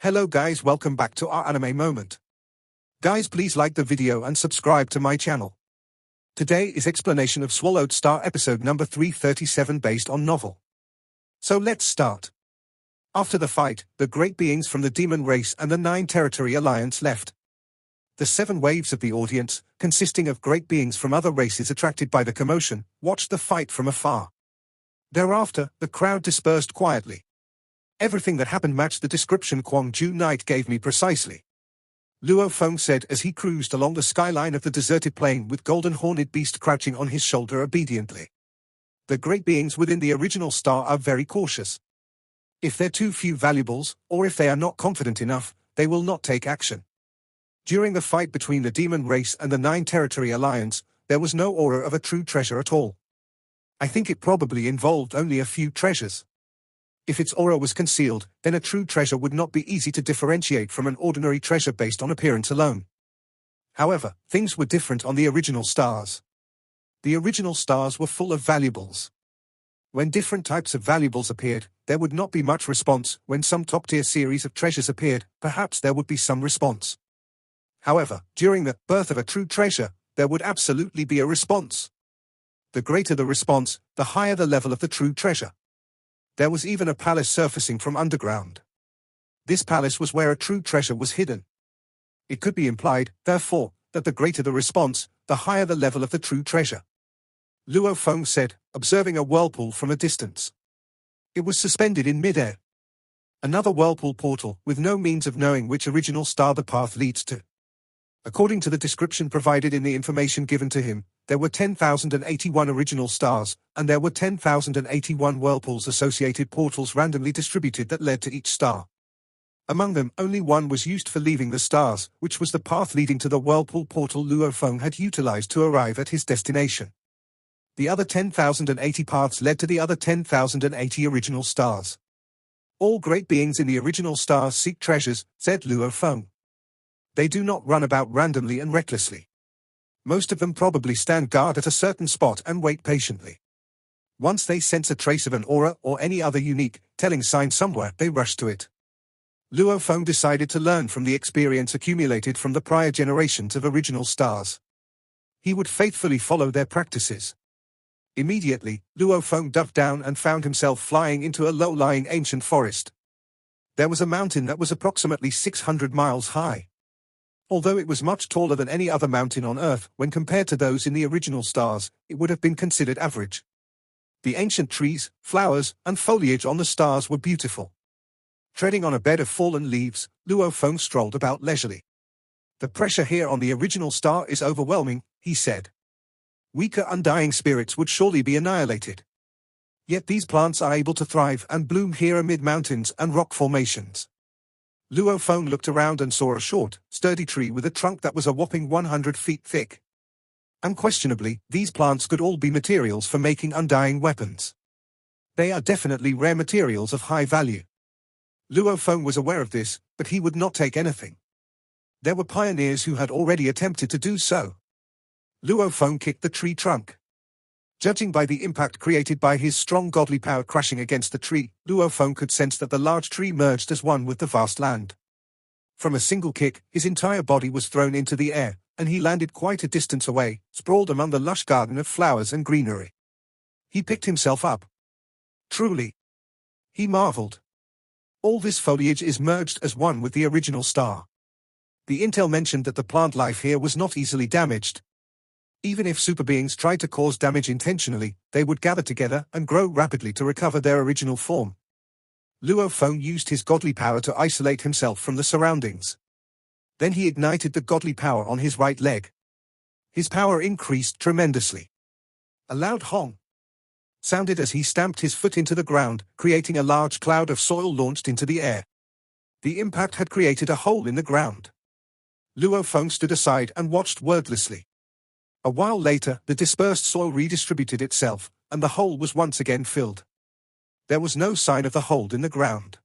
Hello guys, welcome back to our anime moment. Guys, please like the video and subscribe to my channel. Today is explanation of Swallowed Star episode number 337 based on novel. So let's start. After the fight, the great beings from the demon race and the 9 territory alliance left. The 7 waves of the audience, consisting of great beings from other races attracted by the commotion, watched the fight from afar. Thereafter, the crowd dispersed quietly. Everything that happened matched the description Kwang Ju Knight gave me precisely. Luo Feng said as he cruised along the skyline of the deserted plain with Golden Horned Beast crouching on his shoulder obediently. The great beings within the original star are very cautious. If they're too few valuables, or if they are not confident enough, they will not take action. During the fight between the demon race and the 9 territory alliance, there was no aura of a true treasure at all. I think it probably involved only a few treasures. If its aura was concealed, then a true treasure would not be easy to differentiate from an ordinary treasure based on appearance alone. However, things were different on the original stars. The original stars were full of valuables. When different types of valuables appeared, there would not be much response. When some top-tier series of treasures appeared, perhaps there would be some response. However, during the birth of a true treasure, there would absolutely be a response. The greater the response, the higher the level of the true treasure. There was even a palace surfacing from underground. This palace was where a true treasure was hidden. It could be implied, therefore, that the greater the response, the higher the level of the true treasure. Luo Feng said, observing a whirlpool from a distance. It was suspended in mid-air. Another whirlpool portal, with no means of knowing which original star the path leads to. According to the description provided in the information given to him, there were 10,081 original stars, and there were 10,081 whirlpools associated portals randomly distributed that led to each star. Among them, only one was used for leaving the stars, which was the path leading to the whirlpool portal Luo Feng had utilized to arrive at his destination. The other 10,080 paths led to the other 10,080 original stars. All great beings in the original stars seek treasures, said Luo Feng. They do not run about randomly and recklessly. Most of them probably stand guard at a certain spot and wait patiently. Once they sense a trace of an aura or any other unique, telling sign somewhere, they rush to it. Luo Feng decided to learn from the experience accumulated from the prior generations of original stars. He would faithfully follow their practices. Immediately, Luo Feng dove down and found himself flying into a low-lying ancient forest. There was a mountain that was approximately 600 miles high. Although it was much taller than any other mountain on Earth, when compared to those in the original stars, it would have been considered average. The ancient trees, flowers, and foliage on the stars were beautiful. Treading on a bed of fallen leaves, Luo Feng strolled about leisurely. The pressure here on the original star is overwhelming, he said. Weaker undying spirits would surely be annihilated. Yet these plants are able to thrive and bloom here amid mountains and rock formations. Luo Feng looked around and saw a short, sturdy tree with a trunk that was a whopping 100 feet thick. Unquestionably, these plants could all be materials for making undying weapons. They are definitely rare materials of high value. Luo Feng was aware of this, but he would not take anything. There were pioneers who had already attempted to do so. Luo Feng kicked the tree trunk. Judging by the impact created by his strong godly power crashing against the tree, Luo Feng could sense that the large tree merged as one with the vast land. From a single kick, his entire body was thrown into the air, and he landed quite a distance away, sprawled among the lush garden of flowers and greenery. He picked himself up. Truly, he marveled. All this foliage is merged as one with the original star. The intel mentioned that the plant life here was not easily damaged. Even if super beings tried to cause damage intentionally, they would gather together and grow rapidly to recover their original form. Luo Feng used his godly power to isolate himself from the surroundings. Then he ignited the godly power on his right leg. His power increased tremendously. A loud hong sounded as he stamped his foot into the ground, creating a large cloud of soil launched into the air. The impact had created a hole in the ground. Luo Feng stood aside and watched wordlessly. A while later, the dispersed soil redistributed itself, and the hole was once again filled. There was no sign of the hole in the ground.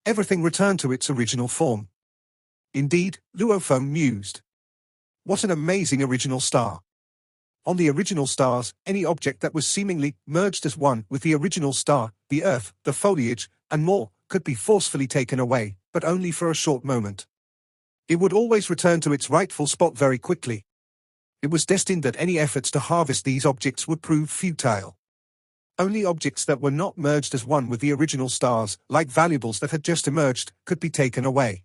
Everything returned to its original form. Indeed, Luo Feng mused. What an amazing original star. On the original stars, any object that was seemingly merged as one with the original star, the earth, the foliage, and more, could be forcefully taken away, but only for a short moment. It would always return to its rightful spot very quickly. It was destined that any efforts to harvest these objects would prove futile. Only objects that were not merged as one with the original stars, like valuables that had just emerged, could be taken away.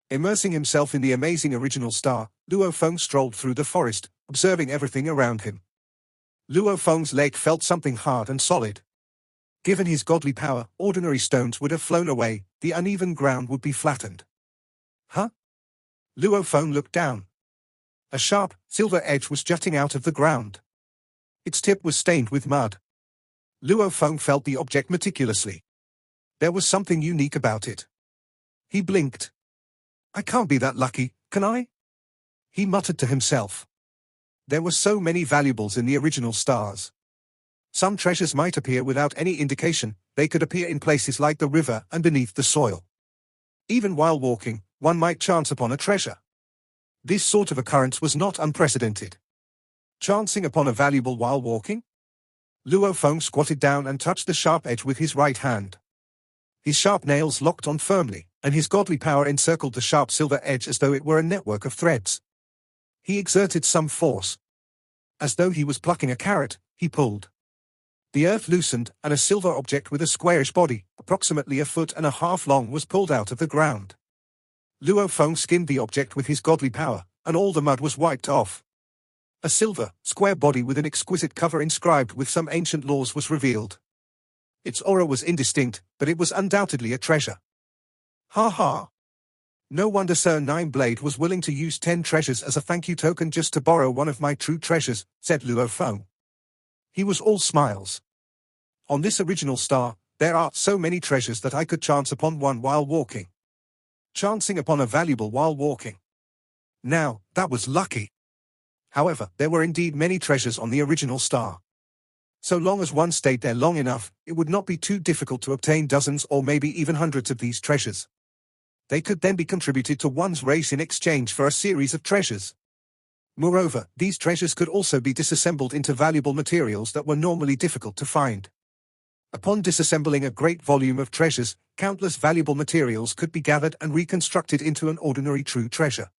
Immersing himself in the amazing original star, Luo Feng strolled through the forest, observing everything around him. Luo Feng's leg felt something hard and solid. Given his godly power, ordinary stones would have flown away, the uneven ground would be flattened. Huh? Luo Feng looked down. A sharp, silver edge was jutting out of the ground. Its tip was stained with mud. Luo Feng felt the object meticulously. There was something unique about it. He blinked. I can't be that lucky, can I? He muttered to himself. There were so many valuables in the original stars. Some treasures might appear without any indication, they could appear in places like the river and beneath the soil. Even while walking, one might chance upon a treasure. This sort of occurrence was not unprecedented. Chancing upon a valuable while walking? Luo Feng squatted down and touched the sharp edge with his right hand. His sharp nails locked on firmly, and his godly power encircled the sharp silver edge as though it were a network of threads. He exerted some force. As though he was plucking a carrot, he pulled. The earth loosened, and a silver object with a squarish body, approximately 1.5 feet long, was pulled out of the ground. Luo Feng skimmed the object with his godly power, and all the mud was wiped off. A silver, square body with an exquisite cover inscribed with some ancient laws was revealed. Its aura was indistinct, but it was undoubtedly a treasure. Ha ha! No wonder Sir Nineblade was willing to use 10 treasures as a thank you token just to borrow one of my true treasures, said Luo Feng. He was all smiles. On this original star, there are so many treasures that I could chance upon one while walking. Chancing upon a valuable while walking. Now, that was lucky. However, there were indeed many treasures on the original star. So long as one stayed there long enough, it would not be too difficult to obtain dozens or maybe even hundreds of these treasures. They could then be contributed to one's race in exchange for a series of treasures. Moreover, these treasures could also be disassembled into valuable materials that were normally difficult to find. Upon disassembling a great volume of treasures, countless valuable materials could be gathered and reconstructed into an ordinary true treasure.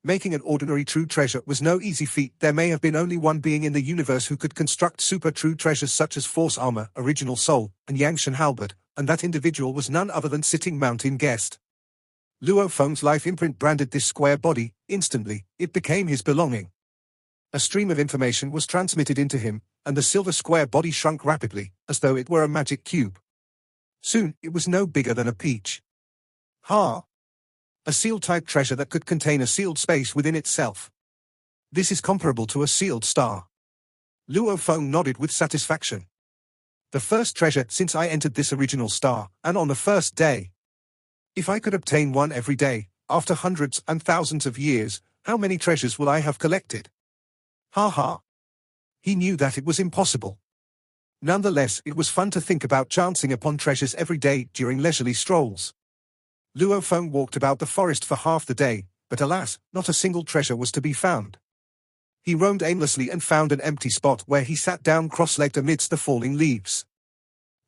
Making an ordinary true treasure was no easy feat. There may have been only one being in the universe who could construct super true treasures such as Force Armor, Original Soul, and Yangshan Halberd, and that individual was none other than Sitting Mountain Guest. Luo Feng's life imprint branded this square body. Instantly, it became his belonging. A stream of information was transmitted into him, and the silver square body shrunk rapidly, as though it were a magic cube. Soon, it was no bigger than a peach. Ha! A sealed-type treasure that could contain a sealed space within itself. This is comparable to a sealed star. Luo Feng nodded with satisfaction. The first treasure since I entered this original star, and on the first day. If I could obtain one every day, after hundreds and thousands of years, how many treasures will I have collected? Ha ha! He knew that it was impossible. Nonetheless, it was fun to think about chancing upon treasures every day during leisurely strolls. Luo Feng walked about the forest for half the day, but alas, not a single treasure was to be found. He roamed aimlessly and found an empty spot where he sat down cross-legged amidst the falling leaves.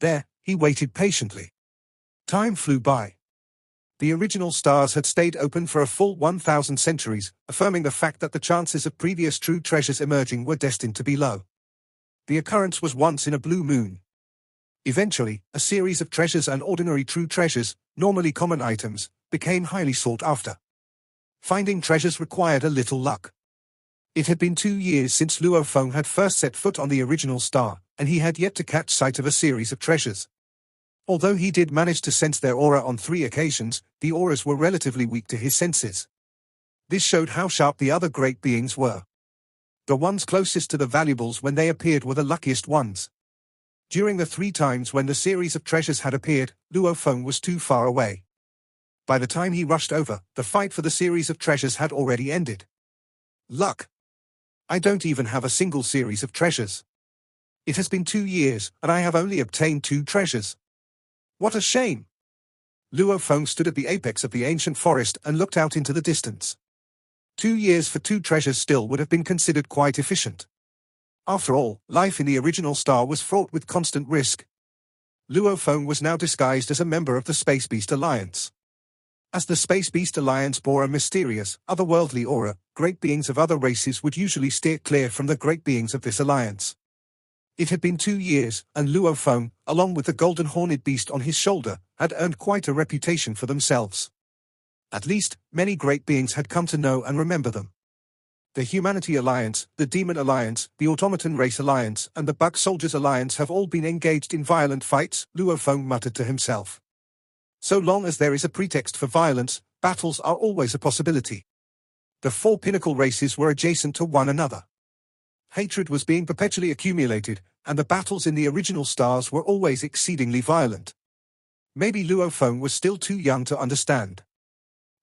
There, he waited patiently. Time flew by. The original stars had stayed open for a full 1,000 centuries, affirming the fact that the chances of previous true treasures emerging were destined to be low. The occurrence was once in a blue moon. Eventually, a series of treasures and ordinary true treasures, normally common items, became highly sought after. Finding treasures required a little luck. It had been 2 years since Luo Feng had first set foot on the original star, and he had yet to catch sight of a series of treasures. Although he did manage to sense their aura on 3 occasions, the auras were relatively weak to his senses. This showed how sharp the other great beings were. The ones closest to the valuables when they appeared were the luckiest ones. During the 3 times when the series of treasures had appeared, Luo Feng was too far away. By the time he rushed over, the fight for the series of treasures had already ended. Luck. I don't even have a single series of treasures. It has been 2 years, and I have only obtained 2 treasures. What a shame! Luo Feng stood at the apex of the ancient forest and looked out into the distance. 2 years for 2 treasures still would have been considered quite efficient. After all, life in the original star was fraught with constant risk. Luo Feng was now disguised as a member of the Space Beast Alliance. As the Space Beast Alliance bore a mysterious, otherworldly aura, great beings of other races would usually steer clear from the great beings of this alliance. It had been 2 years, and Luo Feng, along with the golden horned beast on his shoulder, had earned quite a reputation for themselves. At least, many great beings had come to know and remember them. The Humanity Alliance, the Demon Alliance, the Automaton Race Alliance, and the Bug Soldiers Alliance have all been engaged in violent fights, Luo Feng muttered to himself. So long as there is a pretext for violence, battles are always a possibility. The 4 pinnacle races were adjacent to one another. Hatred was being perpetually accumulated, and the battles in the original stars were always exceedingly violent. Maybe Luo Feng was still too young to understand.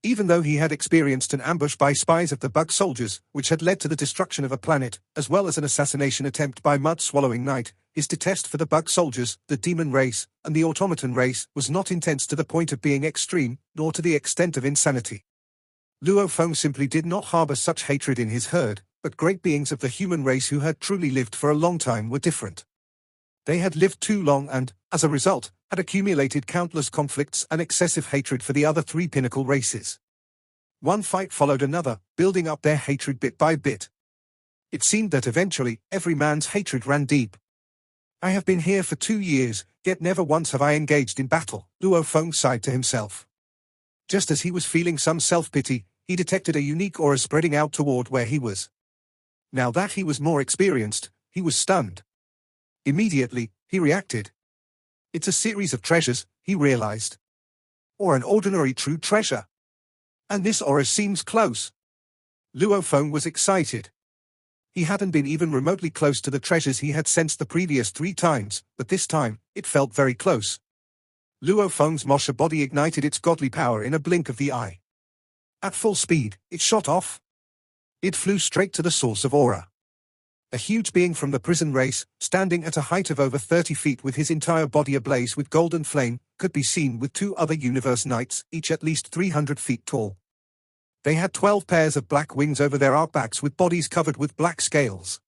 Even though he had experienced an ambush by spies of the Bug Soldiers, which had led to the destruction of a planet, as well as an assassination attempt by Mud-Swallowing Knight, his detest for the Bug Soldiers, the Demon Race, and the Automaton Race was not intense to the point of being extreme, nor to the extent of insanity. Luo Feng simply did not harbor such hatred in his herd, but great beings of the human race who had truly lived for a long time were different. They had lived too long and, as a result, had accumulated countless conflicts and excessive hatred for the other 3 pinnacle races. One fight followed another, building up their hatred bit by bit. It seemed that eventually, every man's hatred ran deep. I have been here for 2 years, yet never once have I engaged in battle, Luo Feng sighed to himself. Just as he was feeling some self-pity, he detected a unique aura spreading out toward where he was. Now that he was more experienced, he was stunned. Immediately, he reacted. It's a series of treasures, he realized. Or an ordinary true treasure. And this aura seems close. Luo Feng was excited. He hadn't been even remotely close to the treasures he had sensed the previous 3 times, but this time, it felt very close. Luo Feng's Mosha body ignited its godly power in a blink of the eye. At full speed, it shot off. It flew straight to the source of aura. A huge being from the prison race, standing at a height of over 30 feet with his entire body ablaze with golden flame, could be seen with 2 other universe knights, each at least 300 feet tall. They had 12 pairs of black wings over their arc backs with bodies covered with black scales.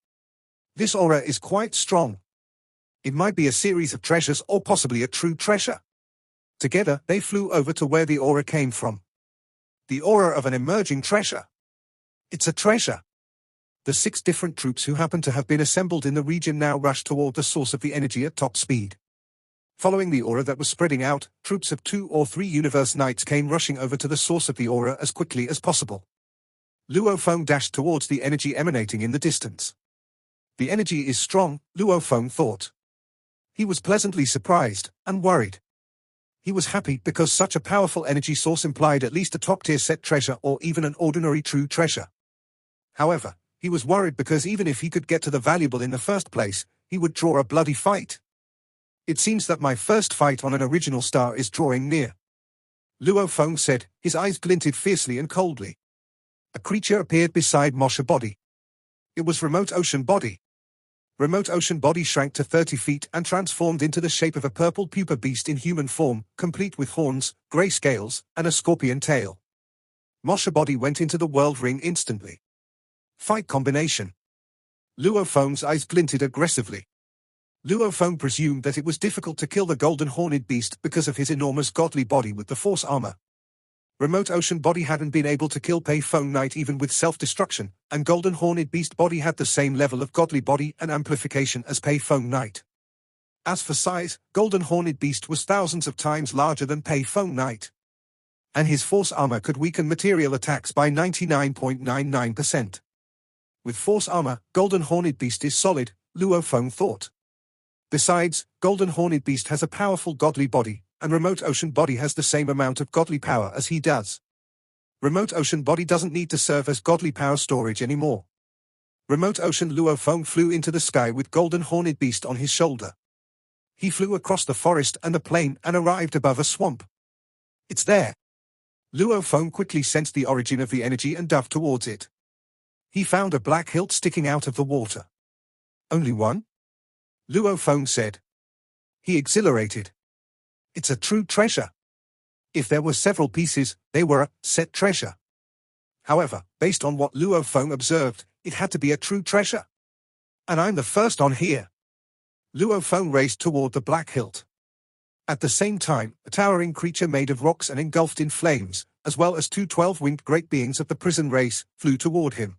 This aura is quite strong. It might be a series of treasures or possibly a true treasure. Together, they flew over to where the aura came from. The aura of an emerging treasure. It's a treasure. The 6 different troops who happened to have been assembled in the region now rushed toward the source of the energy at top speed. Following the aura that was spreading out, troops of 2 or 3 universe knights came rushing over to the source of the aura as quickly as possible. Luo Feng dashed towards the energy emanating in the distance. The energy is strong, Luo Feng thought. He was pleasantly surprised, and worried. He was happy because such a powerful energy source implied at least a top-tier set treasure or even an ordinary true treasure. However, he was worried because even if he could get to the valuable in the first place, he would draw a bloody fight. It seems that my first fight on an original star is drawing near. Luo Feng said, his eyes glinted fiercely and coldly. A creature appeared beside Mosha Body. It was Remote Ocean Body. Remote Ocean Body shrank to 30 feet and transformed into the shape of a purple pupa beast in human form, complete with horns, grey scales, and a scorpion tail. Mosha Body went into the world ring instantly. Fight combination. Luo Feng's eyes glinted aggressively. Luo Feng presumed that it was difficult to kill the golden horned beast because of his enormous godly body with the force armor. Remote Ocean Body hadn't been able to kill Pei Feng Knight even with self-destruction, and Golden Horned Beast Body had the same level of godly body and amplification as Pei Feng Knight. As for size, Golden Horned Beast was thousands of times larger than Pei Feng Knight. And his force armor could weaken material attacks by 99.99%. With force armor, Golden Horned Beast is solid, Luo Feng thought. Besides, Golden Horned Beast has a powerful godly body, and Remote Ocean Body has the same amount of godly power as he does. Remote Ocean Body doesn't need to serve as godly power storage anymore. Remote Ocean Luo Feng flew into the sky with Golden Horned Beast on his shoulder. He flew across the forest and the plain and arrived above a swamp. It's there. Luo Feng quickly sensed the origin of the energy and dove towards it. He found a black hilt sticking out of the water. Only one? Luo Feng said. He exhilarated. It's a true treasure. If there were several pieces, they were a set treasure. However, based on what Luo Feng observed, it had to be a true treasure. And I'm the first on here. Luo Feng raced toward the black hilt. At the same time, a towering creature made of rocks and engulfed in flames, as well as two 12-winged great beings of the prison race, flew toward him.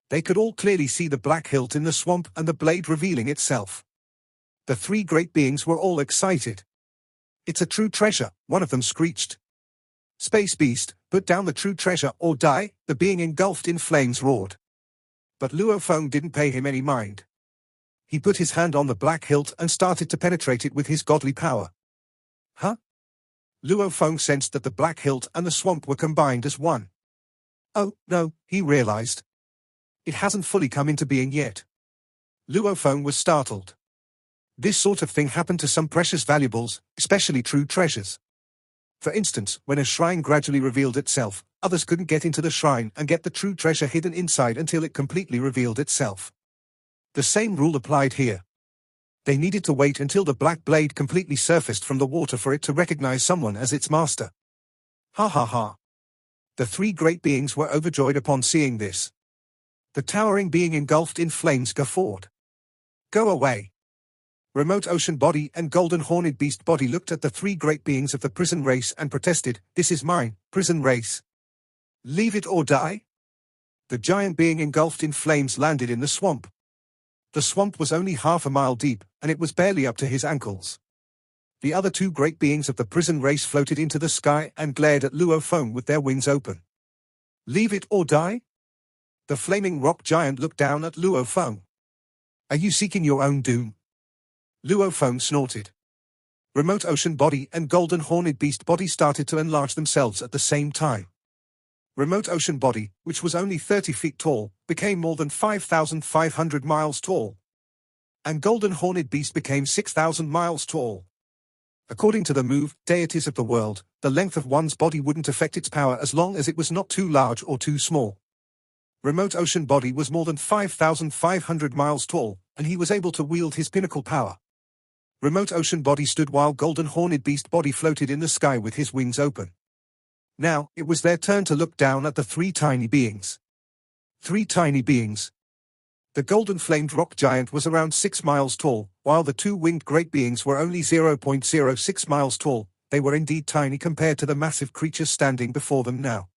They could all clearly see the black hilt in the swamp and the blade revealing itself. The three great beings were all excited. "It's a true treasure," one of them screeched. "Space Beast, put down the true treasure or die," the being engulfed in flames roared. But Luo Feng didn't pay him any mind. He put his hand on the black hilt and started to penetrate it with his godly power. Huh? Luo Feng sensed that the black hilt and the swamp were combined as one. Oh, no, he realized. It hasn't fully come into being yet. Luo Feng was startled. This sort of thing happened to some precious valuables, especially true treasures. For instance, when a shrine gradually revealed itself, others couldn't get into the shrine and get the true treasure hidden inside until it completely revealed itself. The same rule applied here. They needed to wait until the black blade completely surfaced from the water for it to recognize someone as its master. Ha ha ha. The three great beings were overjoyed upon seeing this. The towering being engulfed in flames guffawed. Go away. Remote Ocean Body and Golden Horned Beast Body looked at the three great beings of the prison race and protested, "This is mine, prison race. Leave it or die." The giant being engulfed in flames landed in the swamp. The swamp was only half a mile deep, and it was barely up to his ankles. The other two great beings of the prison race floated into the sky and glared at Luo Feng with their wings open. "Leave it or die?" The flaming rock giant looked down at Luo Feng. "Are you seeking your own doom?" Luo Feng snorted. Remote Ocean Body and Golden Horned Beast Body started to enlarge themselves at the same time. Remote Ocean Body, which was only 30 feet tall, became more than 5,500 miles tall. And Golden Horned Beast became 6,000 miles tall. According to the move, deities of the world, the length of one's body wouldn't affect its power as long as it was not too large or too small. Remote Ocean Body was more than 5,500 miles tall, and he was able to wield his pinnacle power. Remote Ocean Body stood while Golden Horned Beast Body floated in the sky with his wings open. Now, it was their turn to look down at the three tiny beings. Three tiny beings. The golden flamed rock giant was around 6 miles tall, while the two winged great beings were only 0.06 miles tall. They were indeed tiny compared to the massive creatures standing before them now.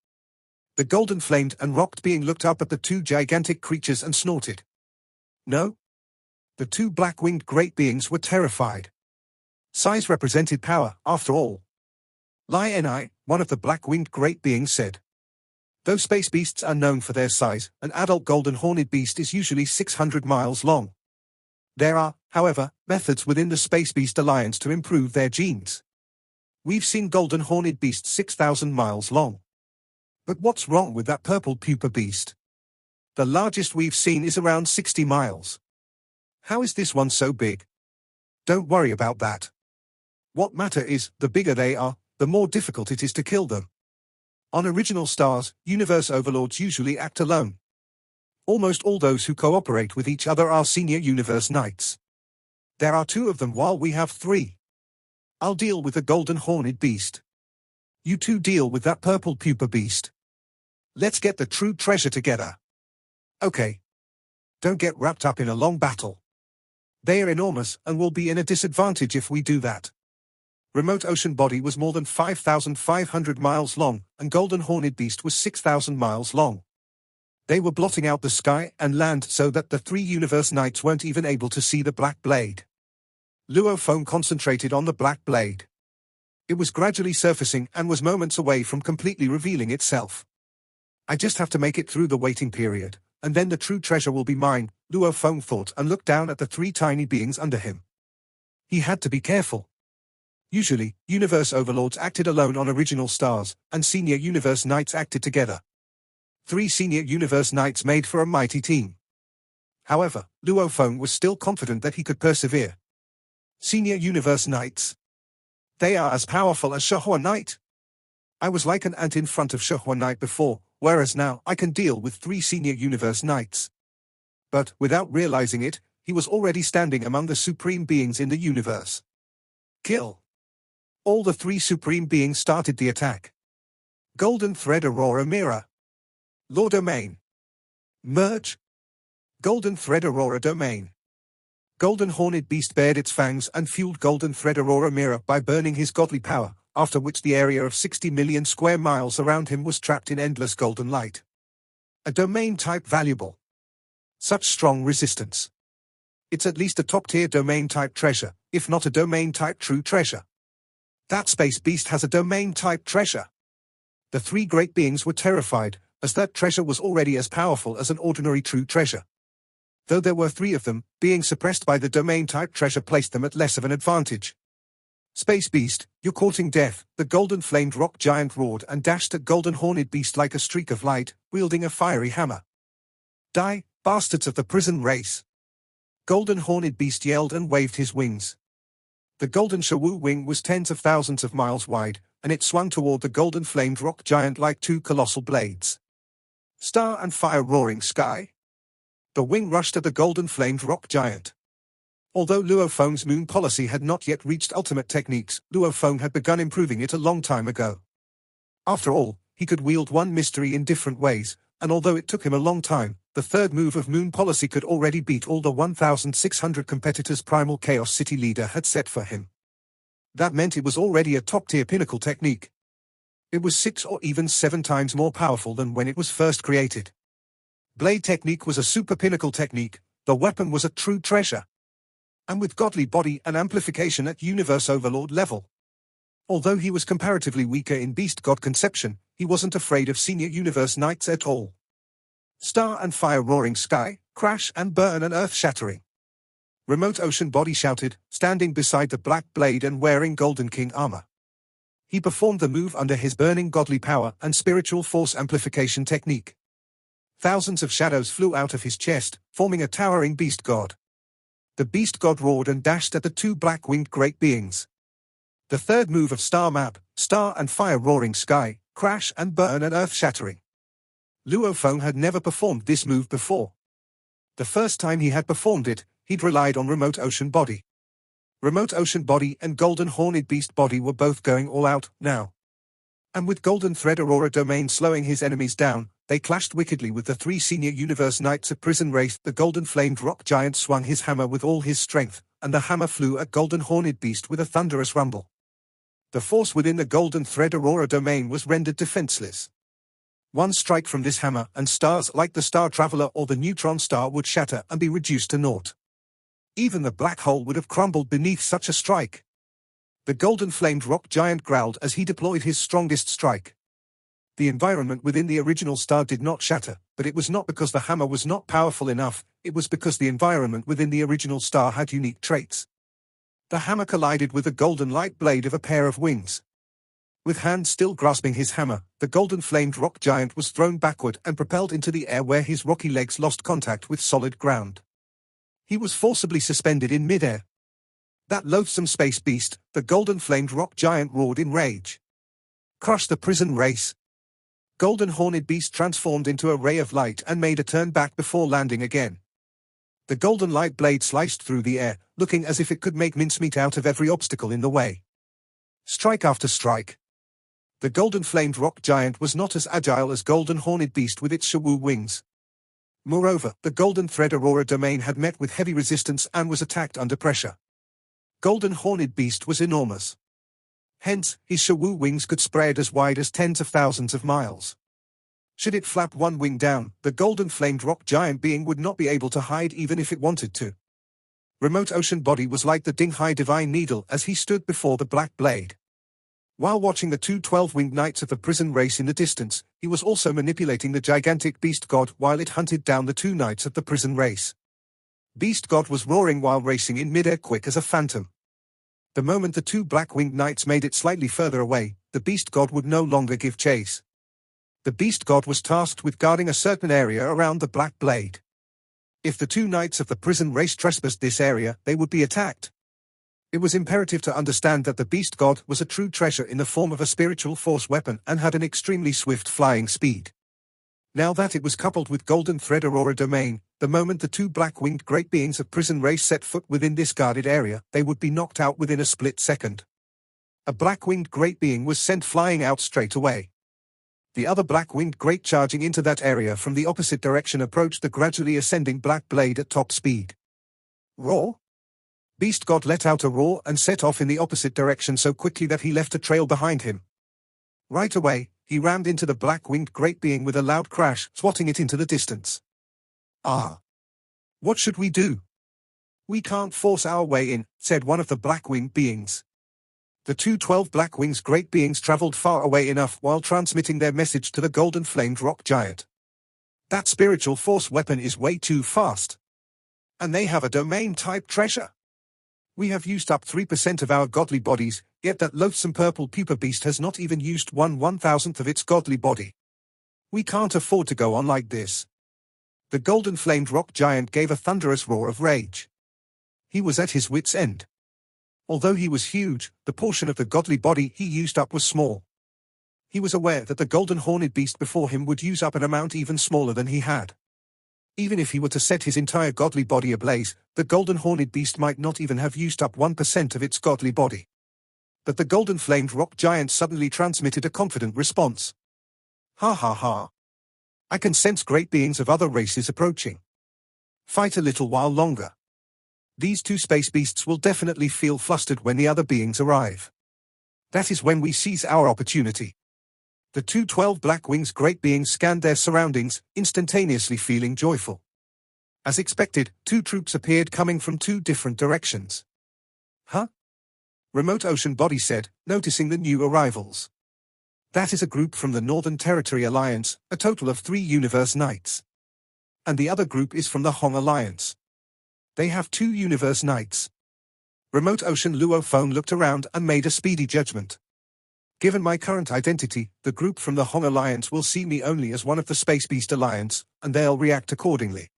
The golden flamed and rocked being looked up at the two gigantic creatures and snorted. No? The two black-winged great beings were terrified. Size represented power, after all. Li Ni, one of the black-winged great beings said. Though space beasts are known for their size, an adult golden horned beast is usually 600 miles long. There are, however, methods within the Space Beast Alliance to improve their genes. We've seen golden horned beasts 6,000 miles long. But what's wrong with that purple pupa beast? The largest we've seen is around 60 miles. How is this one so big? Don't worry about that. What matter is, the bigger they are, the more difficult it is to kill them. On original stars, universe overlords usually act alone. Almost all those who cooperate with each other are senior universe knights. There are 2 of them while we have 3. I'll deal with the golden horned beast. You 2 deal with that purple pupa beast. Let's get the true treasure together. Okay. Don't get wrapped up in a long battle. They are enormous and will be in a disadvantage if we do that. Remote Ocean Body was more than 5,500 miles long, and Golden Horned Beast was 6,000 miles long. They were blotting out the sky and land so that the 3 universe knights weren't even able to see the black blade. Luo Feng concentrated on the black blade. It was gradually surfacing and was moments away from completely revealing itself. I just have to make it through the waiting period, and then the true treasure will be mine, Luo Feng thought and looked down at the 3 tiny beings under him. He had to be careful. Usually, universe overlords acted alone on original stars, and senior universe knights acted together. 3 senior universe knights made for a mighty team. However, Luo Feng was still confident that he could persevere. Senior universe knights. They are as powerful as Shihua Knight. I was like an ant in front of Shihua Knight before, whereas now I can deal with 3 senior universe knights. But, without realizing it, he was already standing among the supreme beings in the universe. Kill. All the 3 supreme beings started the attack. Golden Thread Aurora Mirror. Law Domain. Merge. Golden Thread Aurora Domain. Golden Horned Beast bared its fangs and fueled Golden Thread Aurora Mirror by burning his godly power, after which the area of 60 million square miles around him was trapped in endless golden light. A domain type valuable. Such strong resistance. It's at least a top-tier domain type treasure, if not a domain type true treasure. That space beast has a domain type treasure. The three great beings were terrified, as that treasure was already as powerful as an ordinary true treasure. Though there were three of them, being suppressed by the domain type treasure placed them at less of an advantage. Space beast, you're courting death, the golden flamed rock giant roared and dashed at golden horned beast like a streak of light, wielding a fiery hammer. Die, bastards of the prison race! Golden horned beast yelled and waved his wings. The golden Shawu wing was tens of thousands of miles wide, and it swung toward the golden flamed rock giant like two colossal blades. Star and fire roaring sky. The wing rushed at the golden flamed rock giant. Although Luo Feng's moon policy had not yet reached ultimate techniques, Luo Feng had begun improving it a long time ago. After all, he could wield one mystery in different ways, and although it took him a long time, the third move of moon policy could already beat all the 1,600 competitors Primal Chaos City leader had set for him. That meant it was already a top-tier pinnacle technique. It was 6 or even 7 times more powerful than when it was first created. Blade technique was a super pinnacle technique, the weapon was a true treasure. And with godly body and amplification at Universe Overlord level. Although he was comparatively weaker in Beast God conception, he wasn't afraid of senior Universe Knights at all. Star and fire roaring sky, crash and burn and earth shattering. Remote Ocean Body shouted, standing beside the Black Blade and wearing Golden King armor. He performed the move under his burning godly power and spiritual force amplification technique. Thousands of shadows flew out of his chest, forming a towering beast god. The beast god roared and dashed at the two black-winged great beings. The third move of Star Map, Star and Fire Roaring Sky, Crash and Burn and Earth Shattering. Luo Feng had never performed this move before. The first time he had performed it, he'd relied on Remote Ocean Body. Remote Ocean Body and Golden Horned Beast Body were both going all out, now. And with Golden Thread Aurora Domain slowing his enemies down, they clashed wickedly with the 3 senior Universe Knights of Prison Wraith. The Golden Flamed Rock Giant swung his hammer with all his strength, and the hammer flew at Golden Horned Beast with a thunderous rumble. The force within the Golden Thread Aurora Domain was rendered defenseless. One strike from this hammer, and stars like the Star Traveler or the Neutron Star would shatter and be reduced to naught. Even the black hole would have crumbled beneath such a strike. The Golden Flamed Rock Giant growled as he deployed his strongest strike. The environment within the original star did not shatter, but it was not because the hammer was not powerful enough, it was because the environment within the original star had unique traits. The hammer collided with the golden light blade of a pair of wings. With hands still grasping his hammer, the Golden Flamed Rock Giant was thrown backward and propelled into the air where his rocky legs lost contact with solid ground. He was forcibly suspended in midair. That loathsome space beast, the Golden Flamed Rock Giant roared in rage. Crush the prison race. Golden Horned Beast transformed into a ray of light and made a turn back before landing again. The golden light blade sliced through the air, looking as if it could make mincemeat out of every obstacle in the way. Strike after strike. The Golden Flamed Rock Giant was not as agile as Golden Horned Beast with its Shawu wings. Moreover, the Golden Thread Aurora Domain had met with heavy resistance and was attacked under pressure. Golden Horned Beast was enormous. Hence, his Shawu wings could spread as wide as tens of thousands of miles. Should it flap one wing down, the Golden Flamed Rock Giant being would not be able to hide even if it wanted to. Remote Ocean Body was like the Dinghai Divine Needle as he stood before the Black Blade. While watching the two 12-winged knights of the prison race in the distance, he was also manipulating the gigantic Beast God while it hunted down the 2 knights of the prison race. Beast God was roaring while racing in midair quick as a phantom. The moment the 2 black-winged knights made it slightly further away, the Beast God would no longer give chase. The Beast God was tasked with guarding a certain area around the Black Blade. If the 2 knights of the prison race trespassed this area, they would be attacked. It was imperative to understand that the Beast God was a true treasure in the form of a spiritual force weapon and had an extremely swift flying speed. Now that it was coupled with Golden Thread Aurora Domain, the moment the 2 black-winged great beings of prison race set foot within this guarded area, they would be knocked out within a split second. A black-winged great being was sent flying out straight away. The other black-winged great charging into that area from the opposite direction approached the gradually ascending Black Blade at top speed. Roar! Beast God let out a roar and set off in the opposite direction so quickly that he left a trail behind him. Right away, he rammed into the black-winged great being with a loud crash, swatting it into the distance. Ah! What should we do? We can't force our way in, said one of the black-winged beings. The 212 Black Wings great beings traveled far away enough while transmitting their message to the golden-flamed rock giant. That spiritual force weapon is way too fast. And they have a domain-type treasure. We have used up 3% of our godly bodies, yet that loathsome purple pupa beast has not even used 1/1000th of its godly body. We can't afford to go on like this. The golden-flamed rock giant gave a thunderous roar of rage. He was at his wits' end. Although he was huge, the portion of the godly body he used up was small. He was aware that the golden horned beast before him would use up an amount even smaller than he had. Even if he were to set his entire godly body ablaze, the golden horned beast might not even have used up 1% of its godly body. But the golden-flamed rock giant suddenly transmitted a confident response. Ha ha ha. I can sense great beings of other races approaching. Fight a little while longer. These two space beasts will definitely feel flustered when the other beings arrive. That is when we seize our opportunity. The 212 Black Wings great beings scanned their surroundings, instantaneously feeling joyful. As expected, two troops appeared coming from two different directions. Huh? Remote Ocean Body said, noticing the new arrivals. That is a group from the Northern Territory Alliance, a total of 3 Universe Knights. And the other group is from the Hong Alliance. They have 2 Universe Knights. Remote Ocean Luo Phone looked around and made a speedy judgment. Given my current identity, the group from the Hong Alliance will see me only as one of the Space Beast Alliance, and they'll react accordingly.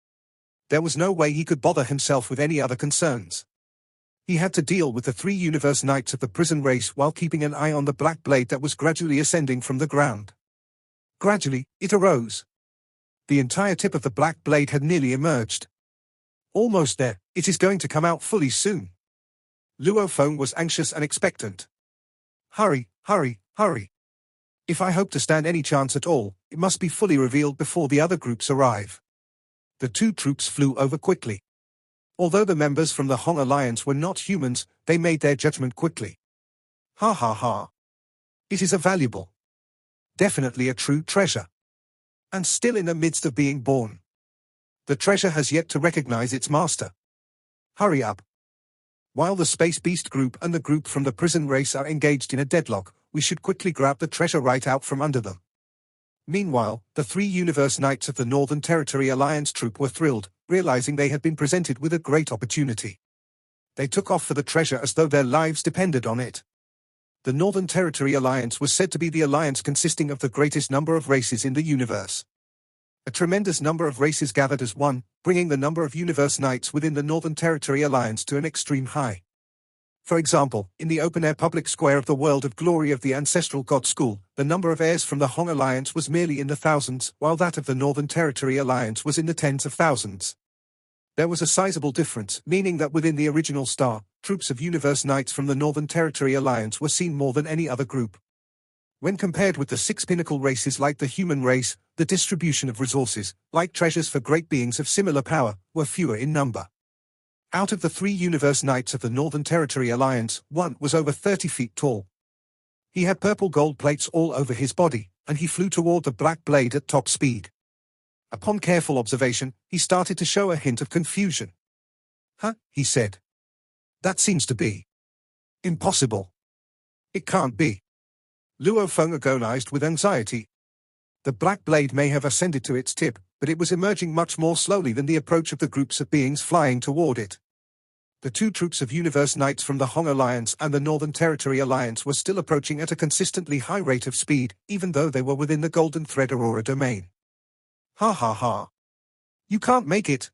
There was no way he could bother himself with any other concerns. He had to deal with the 3 Universe Knights of the prison race while keeping an eye on the black blade that was gradually ascending from the ground. Gradually, it arose. The entire tip of the black blade had nearly emerged. Almost there, it is going to come out fully soon. Luo Phone was anxious and expectant. Hurry, hurry, hurry. If I hope to stand any chance at all, it must be fully revealed before the other groups arrive. The 2 troops flew over quickly. Although the members from the Hong Alliance were not humans, they made their judgment quickly. Ha ha ha. It is a valuable. Definitely a true treasure. And still in the midst of being born. The treasure has yet to recognize its master. Hurry up. While the Space Beast group and the group from the prison race are engaged in a deadlock, we should quickly grab the treasure right out from under them. Meanwhile, the 3 Universe Knights of the Northern Territory Alliance troop were thrilled, realizing they had been presented with a great opportunity. They took off for the treasure as though their lives depended on it. The Northern Territory Alliance was said to be the alliance consisting of the greatest number of races in the universe. A tremendous number of races gathered as one, bringing the number of Universe Knights within the Northern Territory Alliance to an extreme high. For example, in the open-air public square of the World of Glory of the Ancestral God School, the number of heirs from the Hong Alliance was merely in the thousands, while that of the Northern Territory Alliance was in the tens of thousands. There was a sizable difference, meaning that within the original star, troops of Universe Knights from the Northern Territory Alliance were seen more than any other group. When compared with the 6 pinnacle races like the human race, the distribution of resources, like treasures for great beings of similar power, were fewer in number. Out of the 3 Universe Knights of the Northern Territory Alliance, one was over 30 feet tall. He had purple gold plates all over his body, and he flew toward the black blade at top speed. Upon careful observation, he started to show a hint of confusion. Huh, he said. That seems to be impossible. It can't be. Luo Feng agonized with anxiety. The black blade may have ascended to its tip, but it was emerging much more slowly than the approach of the groups of beings flying toward it. The 2 troops of Universe Knights from the Hong Alliance and the Northern Territory Alliance were still approaching at a consistently high rate of speed, even though they were within the Golden Thread Aurora domain. Ha ha ha. You can't make it.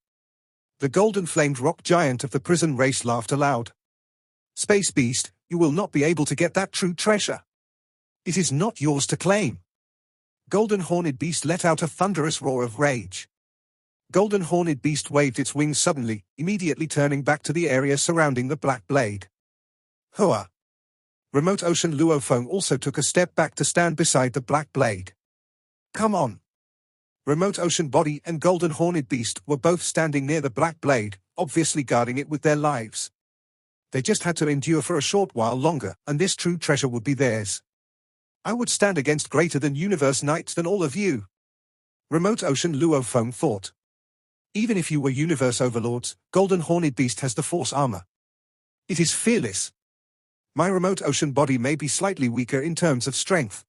The golden-flamed rock giant of the prison race laughed aloud. Space Beast, you will not be able to get that true treasure. It is not yours to claim. Golden Horned Beast let out a thunderous roar of rage. Golden Horned Beast waved its wings suddenly, immediately turning back to the area surrounding the black blade. Hua! Remote Ocean Luo Feng also took a step back to stand beside the black blade. Come on! Remote Ocean Body and Golden Horned Beast were both standing near the black blade, obviously guarding it with their lives. They just had to endure for a short while longer, and this true treasure would be theirs. I would stand against greater than universe knights than all of you. Remote Ocean Luophone thought. Even if you were universe overlords, Golden Horned Beast has the force armor. It is fearless. My remote ocean body may be slightly weaker in terms of strength.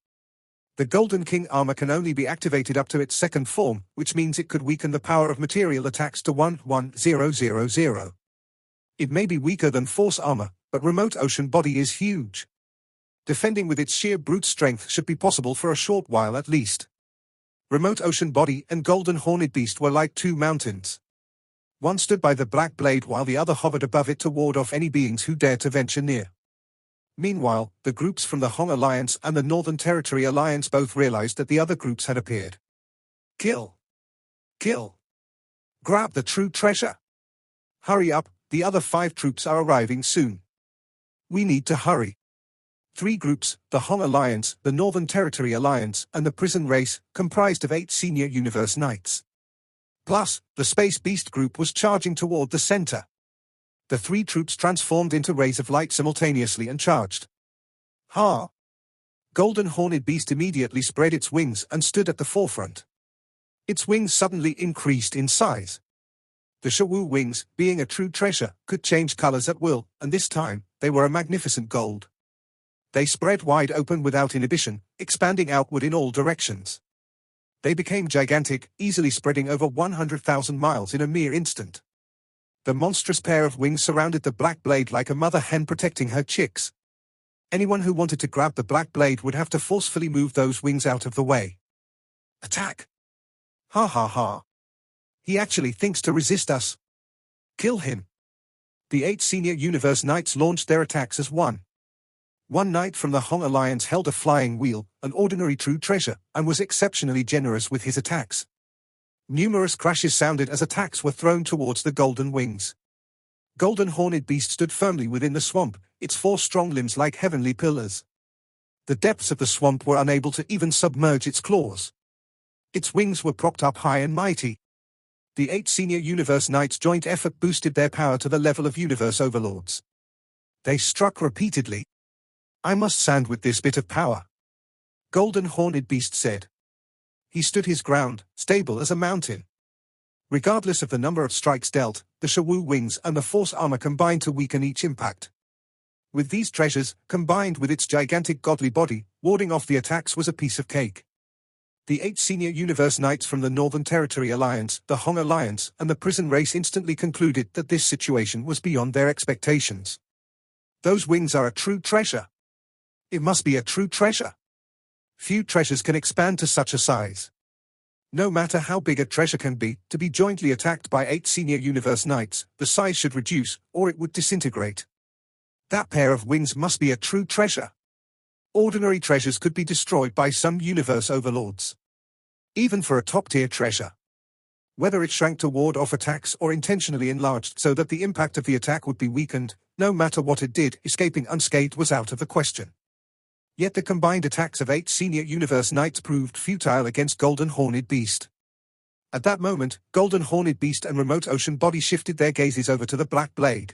The Golden King armor can only be activated up to its second form, which means it could weaken the power of material attacks to 11000. It may be weaker than force armor, but remote ocean body is huge. Defending with its sheer brute strength should be possible for a short while at least. Remote ocean body and Golden Horned Beast were like two mountains. One stood by the Black Blade while the other hovered above it to ward off any beings who dared to venture near. Meanwhile, the groups from the Hong Alliance and the Northern Territory Alliance both realized that the other groups had appeared. Kill! Kill! Grab the true treasure! Hurry up, the other 5 troops are arriving soon. We need to hurry. 3 groups, the Hong Alliance, the Northern Territory Alliance, and the Prison Race, comprised of 8 senior universe knights. Plus, the Space Beast group was charging toward the center. The 3 troops transformed into rays of light simultaneously and charged. Ha! Golden Horned Beast immediately spread its wings and stood at the forefront. Its wings suddenly increased in size. The Shawu wings, being a true treasure, could change colors at will, and this time, they were a magnificent gold. They spread wide open without inhibition, expanding outward in all directions. They became gigantic, easily spreading over 100,000 miles in a mere instant. The monstrous pair of wings surrounded the Black Blade like a mother hen protecting her chicks. Anyone who wanted to grab the Black Blade would have to forcefully move those wings out of the way. Attack! Ha ha ha! He actually thinks to resist us. Kill him! The 8 senior universe knights launched their attacks as one. One knight from the Hong Alliance held a flying wheel, an ordinary true treasure, and was exceptionally generous with his attacks. Numerous crashes sounded as attacks were thrown towards the golden wings. Golden Horned Beast stood firmly within the swamp, its 4 strong limbs like heavenly pillars. The depths of the swamp were unable to even submerge its claws. Its wings were propped up high and mighty. The 8 senior universe knights' joint effort boosted their power to the level of universe overlords. They struck repeatedly. I must stand with this bit of power, Golden Horned Beast said. He stood his ground, stable as a mountain. Regardless of the number of strikes dealt, the Shawu wings and the force armor combined to weaken each impact. With these treasures, combined with its gigantic godly body, warding off the attacks was a piece of cake. The 8 senior universe knights from the Northern Territory Alliance, the Hong Alliance, and the Prison Race instantly concluded that this situation was beyond their expectations. Those wings are a true treasure. It must be a true treasure. Few treasures can expand to such a size. No matter how big a treasure can be, to be jointly attacked by 8 senior universe knights, the size should reduce, or it would disintegrate. That pair of wings must be a true treasure. Ordinary treasures could be destroyed by some universe overlords. Even for a top-tier treasure. Whether it shrank to ward off attacks or intentionally enlarged so that the impact of the attack would be weakened, no matter what it did, escaping unscathed was out of the question. Yet the combined attacks of 8 senior universe knights proved futile against Golden Horned Beast. At that moment, Golden Horned Beast and Remote Ocean Body shifted their gazes over to the Black Blade.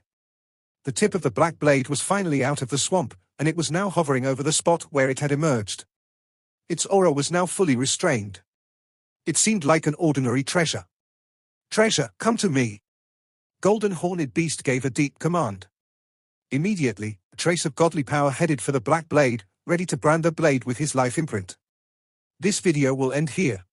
The tip of the Black Blade was finally out of the swamp, and it was now hovering over the spot where it had emerged. Its aura was now fully restrained. It seemed like an ordinary treasure. Treasure, come to me! Golden Horned Beast gave a deep command. Immediately, a trace of godly power headed for the Black Blade, ready to brand the blade with his life imprint. This video will end here.